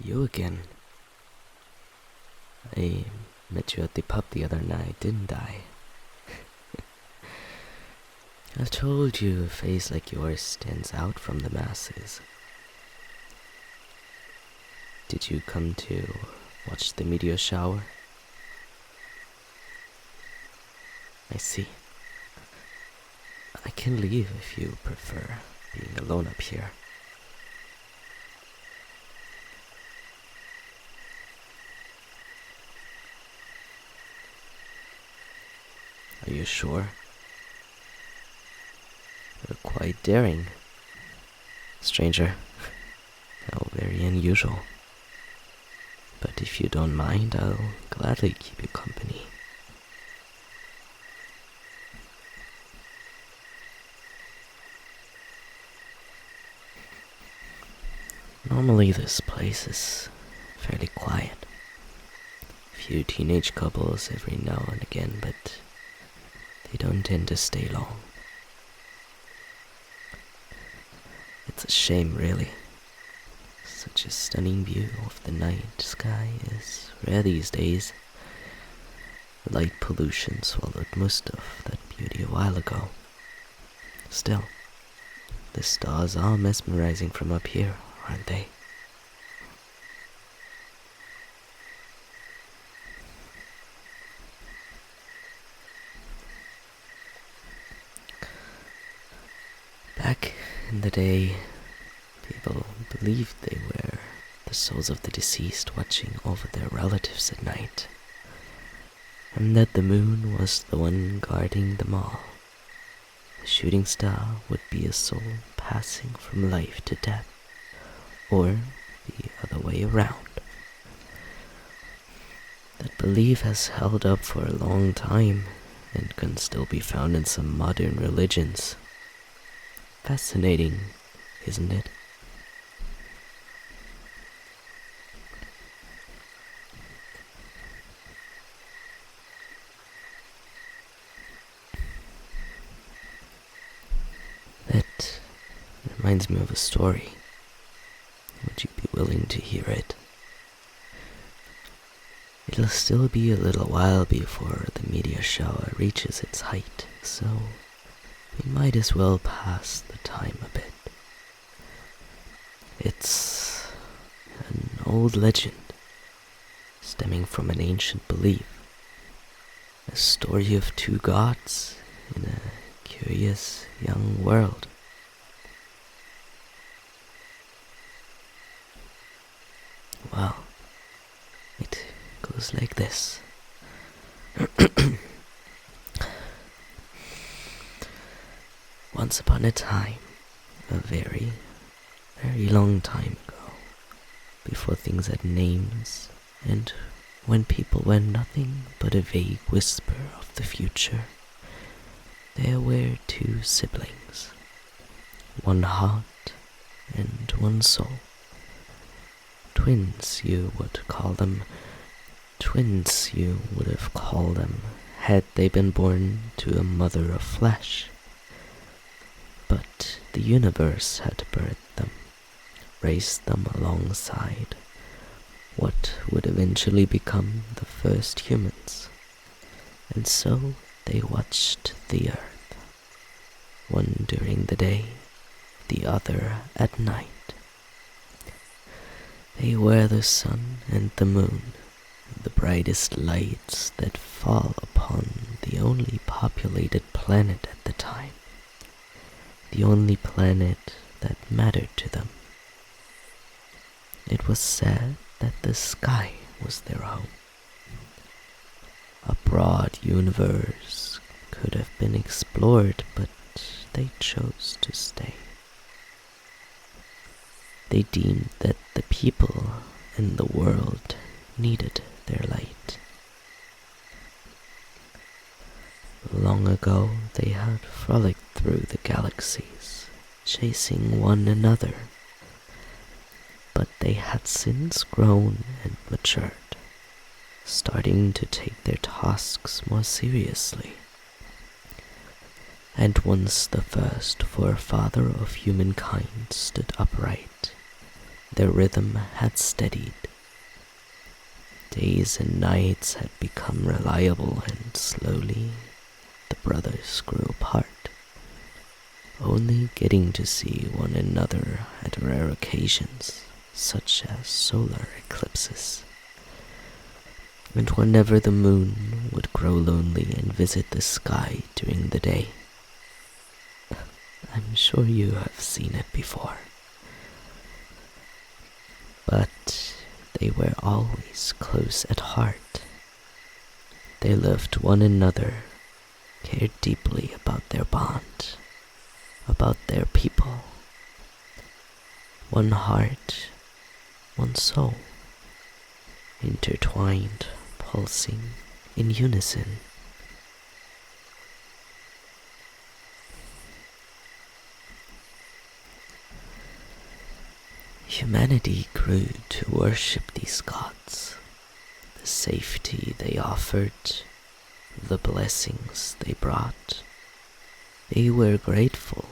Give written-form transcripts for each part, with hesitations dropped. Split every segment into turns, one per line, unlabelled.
You again. I met you at the pub the other night, didn't I? I've told you a face like yours stands out from the masses. Did you come to watch the meteor shower? I see. I can leave if you prefer being alone up here. Are you sure? You're quite daring, stranger. How very unusual. But if you don't mind, I'll gladly keep you company. Normally this place is fairly quiet. A few teenage couples every now and again, but they don't tend to stay long. It's a shame, really. Such a stunning view of the night sky is rare these days. Light pollution swallowed most of that beauty a while ago. Still, the stars are mesmerizing from up here, aren't they? Back in the day, people believed they were the souls of the deceased watching over their relatives at night, and that the moon was the one guarding them all. The shooting star would be a soul passing from life to death, or the other way around. That belief has held up for a long time and can still be found in some modern religions. Fascinating, isn't it? That reminds me of a story. Would you be willing to hear it? It'll still be a little while before the meteor shower reaches its height, so we might as well pass the time a bit. It's an old legend stemming from an ancient belief. A story of two gods in a curious young world. Well, it goes like this. Once upon a time, a very, very long time ago, before things had names, and when people were nothing but a vague whisper of the future, there were two siblings, one heart and one soul. Twins, you would call them. Twins, you would have called them, had they been born to a mother of flesh. But the universe had birthed them, raised them alongside what would eventually become the first humans. And so they watched the earth, one during the day, the other at night. They were the sun and the moon, the brightest lights that fall upon the only populated planet at the time, the only planet that mattered to them. It was said that the sky was their home. A broad universe could have been explored, but they chose to stay. They deemed that the people in the world needed their light. Long ago, they had frolicked through the galaxies, chasing one another. But they had since grown and matured, starting to take their tasks more seriously. And once the first forefather of humankind stood upright, Their rhythm had steadied. Days and nights had become reliable, and slowly the brothers grew apart, only getting to see one another at rare occasions, such as solar eclipses, and whenever the moon would grow lonely and visit the sky during the day. I'm sure you have seen it before. But they were always close at heart. They loved one another, cared deeply about their bond, about their people. One heart, one soul, intertwined, pulsing in unison. Humanity grew to worship these gods, the safety they offered, the blessings they brought. They were grateful,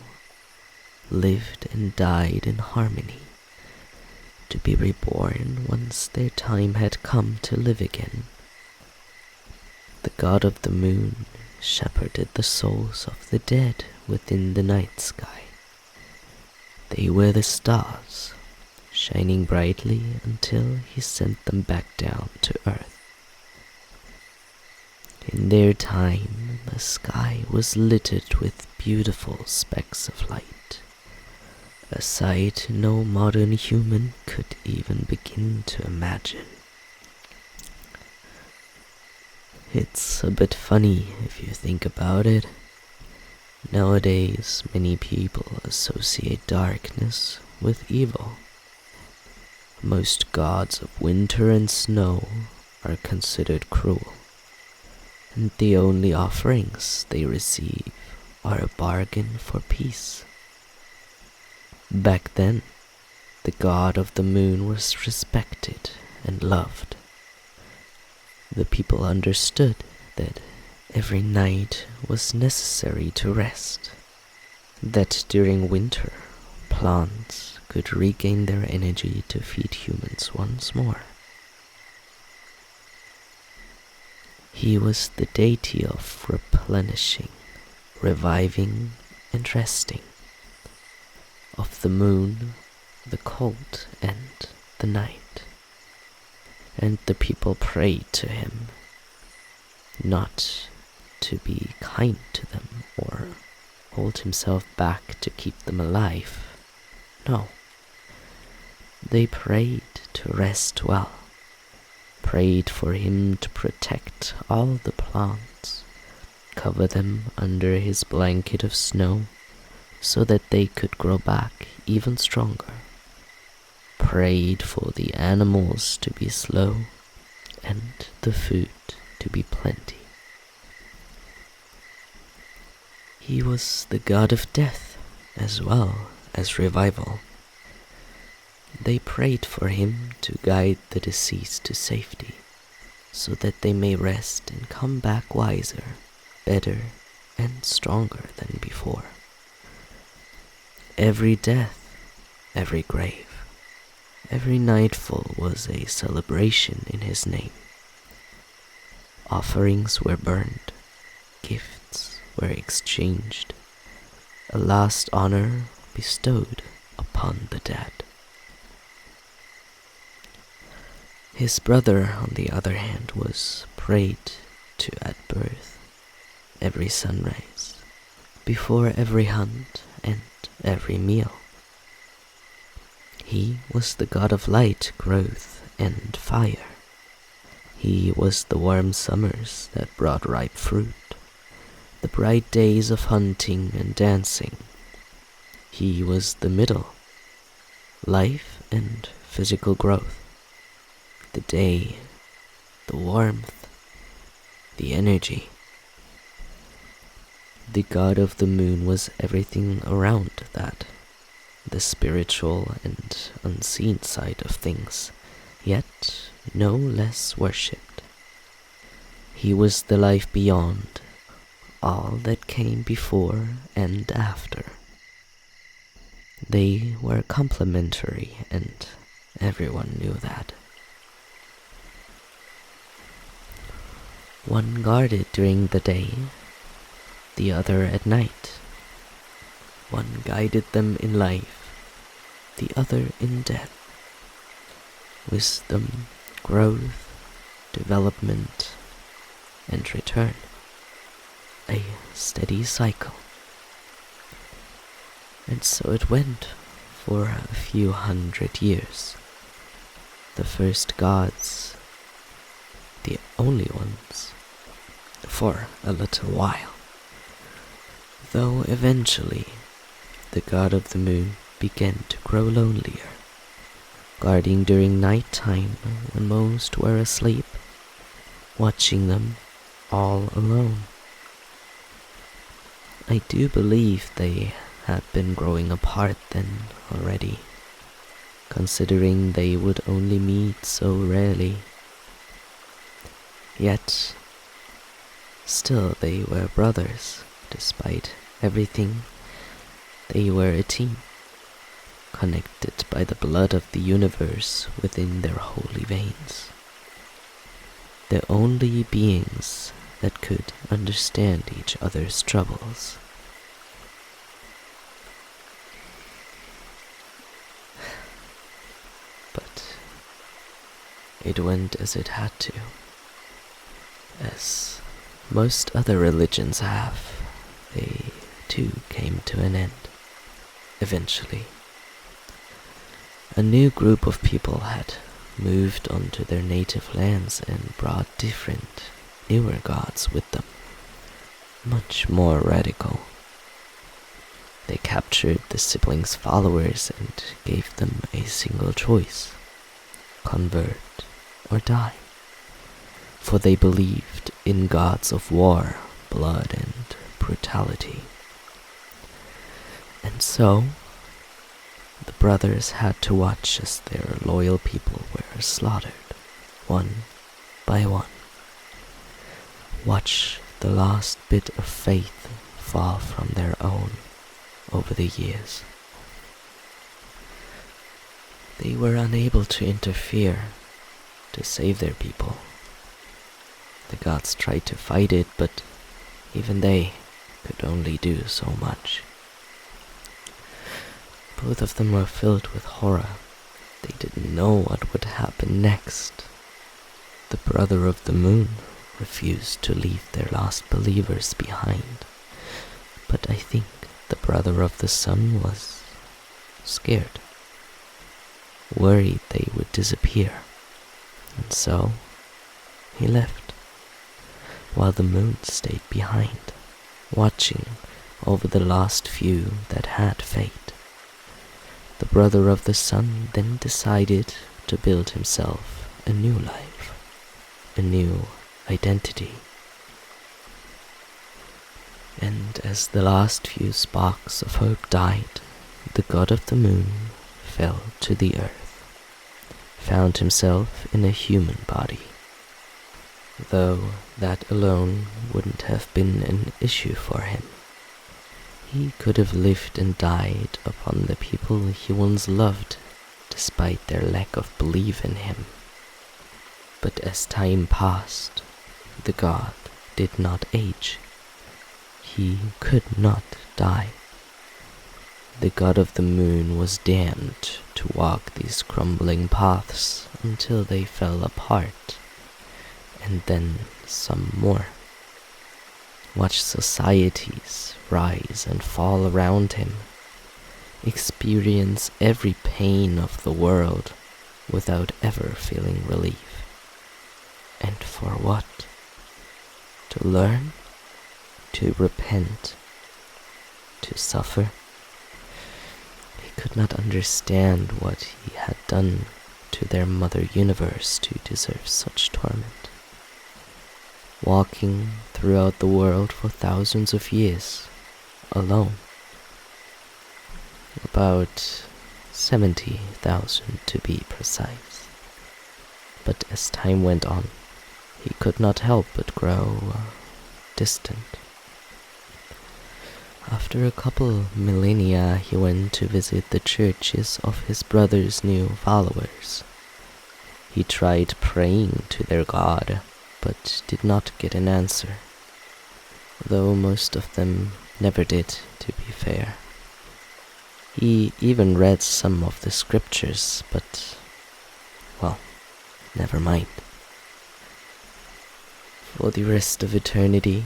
lived and died in harmony, to be reborn once their time had come to live again. The god of the moon shepherded the souls of the dead within the night sky. They were the stars, shining brightly until he sent them back down to earth. In their time, the sky was littered with beautiful specks of light, a sight no modern human could even begin to imagine. It's a bit funny if you think about it. Nowadays, many people associate darkness with evil. Most gods of winter and snow are considered cruel, and the only offerings they receive are a bargain for peace. Back then, the god of the moon was respected and loved. The people understood that every night was necessary to rest, that during winter, plants could regain their energy to feed humans once more. He was the deity of replenishing, reviving, and resting, of the moon, the cold, and the night. And the people prayed to him, not to be kind to them or hold himself back to keep them alive. No. They prayed to rest well, prayed for him to protect all the plants, cover them under his blanket of snow so that they could grow back even stronger, prayed for the animals to be slow and the food to be plenty. He was the god of death as well as revival. They prayed for him to guide the deceased to safety, so that they may rest and come back wiser, better, and stronger than before. Every death, every grave, every nightfall was a celebration in his name. Offerings were burned, gifts were exchanged, a last honor bestowed upon the dead. His brother, on the other hand, was prayed to at birth, every sunrise, before every hunt and every meal. He was the god of light, growth, and fire. He was the warm summers that brought ripe fruit, the bright days of hunting and dancing. He was the middle, life and physical growth, the day, the warmth, the energy. The god of the moon was everything around that, the spiritual and unseen side of things, yet no less worshipped. He was the life beyond, all that came before and after. They were complementary and Everyone knew that. One guarded during the day, the other at night. One guided them in life, the other in death. Wisdom, growth, development, and return. A steady cycle. And so it went for a few 100 years. The first gods, the only ones, for a little while. Though eventually, the god of the moon began to grow lonelier, guarding during night time when most were asleep, watching them all alone. I do believe they had been growing apart then already, considering they would only meet so rarely. Yet, still they were brothers, despite everything. They were a team, connected by the blood of the universe within their holy veins. The only beings that could understand each other's troubles. But it went as it had to, as most other religions have. They too came to an end, eventually. A new group of people had moved onto their native lands and brought different, newer gods with them, much more radical. They captured the siblings' followers and gave them a single choice: convert or die. For they believed in gods of war, blood, and brutality. And so, the brothers had to watch as their loyal people were slaughtered, one by one. Watch the last bit of faith fall from their own over the years. They were unable to interfere to save their people. The gods tried to fight it, but even they could only do so much. Both of them were filled with horror. They didn't know what would happen next. The brother of the moon refused to leave their lost believers behind. But I think the brother of the sun was scared, worried they would disappear. And so he left, while the moon stayed behind, watching over the last few that had faith. The brother of the sun then decided to build himself a new life, a new identity. And as the last few sparks of hope died, the god of the moon fell to the earth, found himself in a human body. Though that alone wouldn't have been an issue for him. He could have lived and died upon the people he once loved, despite their lack of belief in him. But as time passed, the god did not age. He could not die. The god of the moon was damned to walk these crumbling paths until they fell apart, and then some more. Watch societies rise and fall around him, experience every pain of the world without ever feeling relief. And for what? To learn, to repent, to suffer. He could not understand what he had done to their mother universe to deserve such torment. Walking throughout the world for thousands of years, alone. About 70,000 to be precise. But as time went on, he could not help but grow distant. After a couple millennia, he went to visit the churches of his brother's new followers. He tried praying to their god, but did not get an answer, though most of them never did, to be fair. He even read some of the scriptures, but, well, never mind. For the rest of eternity,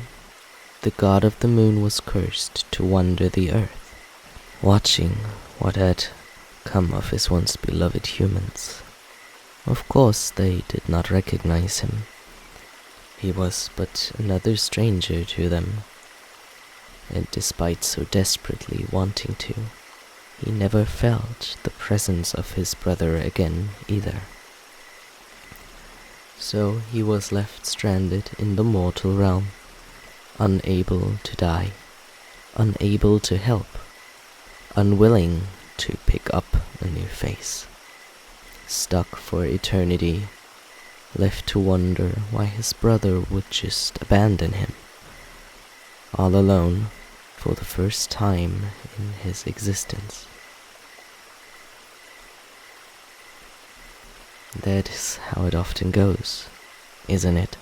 the god of the moon was cursed to wander the earth, watching what had come of his once beloved humans. Of course, they did not recognize him. He was but another stranger to them, and despite so desperately wanting to, he never felt the presence of his brother again either. So he was left stranded in the mortal realm, unable to die, unable to help, unwilling to pick up a new face, stuck for eternity, left to wonder why his brother would just abandon him, all alone for the first time in his existence. That is how it often goes, isn't it?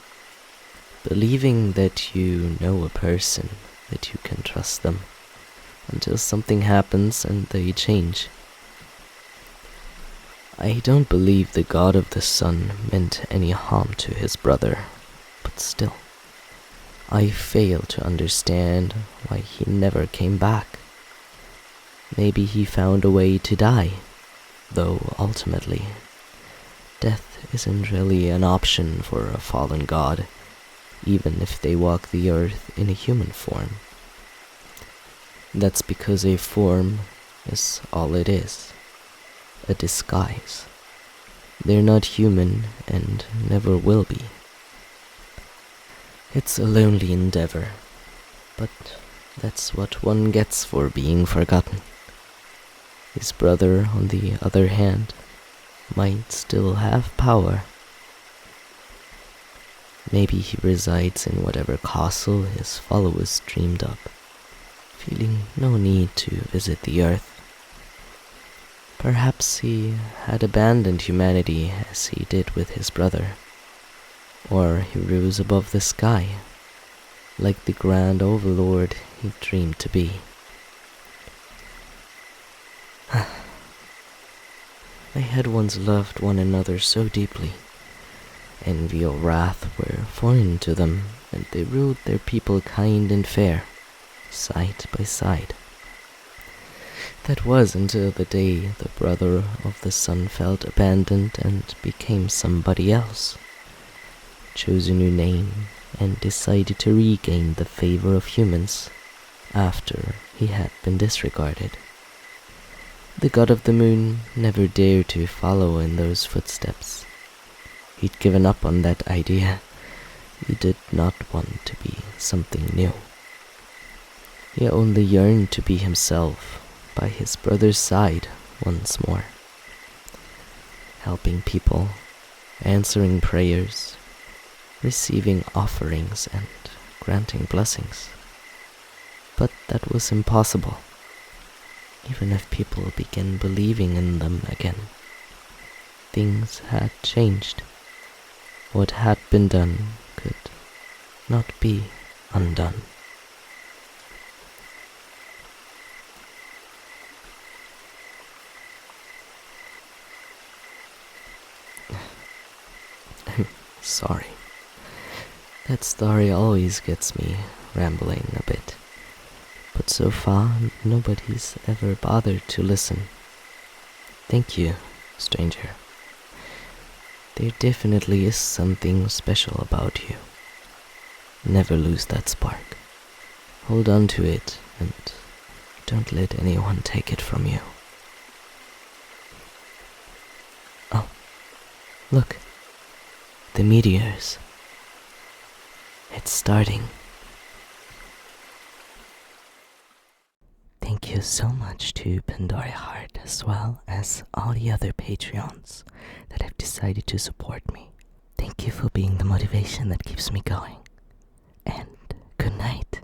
Believing that you know a person, that you can trust them, until something happens and they change. I don't believe the god of the sun meant any harm to his brother, but still, I fail to understand why he never came back. Maybe he found a way to die, though ultimately, death isn't really an option for a fallen god, even if they walk the earth in a human form. That's because a form is all it is, a disguise. They're not human and never will be. It's a lonely endeavor, but that's what one gets for being forgotten. His brother, on the other hand, might still have power. Maybe he resides in whatever castle his followers dreamed up, feeling no need to visit the earth. Perhaps he had abandoned humanity as he did with his brother, or he rose above the sky, like the grand overlord he dreamed to be. They had once loved one another so deeply. Envy or wrath were foreign to them, and they ruled their people kind and fair, side by side. That was until the day the brother of the sun felt abandoned and became somebody else, chose a new name, and decided to regain the favor of humans after he had been disregarded. The god of the moon never dared to follow in those footsteps. He'd given up on that idea. He did not want to be something new. He only yearned to be himself by his brother's side once more, helping people, answering prayers, receiving offerings, and granting blessings. But that was impossible, even if people began believing in them again. Things had changed. What had been done could not be undone. I'm sorry. That story always gets me rambling a bit. But so far, nobody's ever bothered to listen. Thank you, stranger. There definitely is something special about you. Never lose that spark. Hold on to it and don't let anyone take it from you. Oh, look. The meteors. It's starting. Thank you so much to Pandora Heart as well as all the other Patreons that have decided to support me. Thank you for being the motivation that keeps me going. And good night.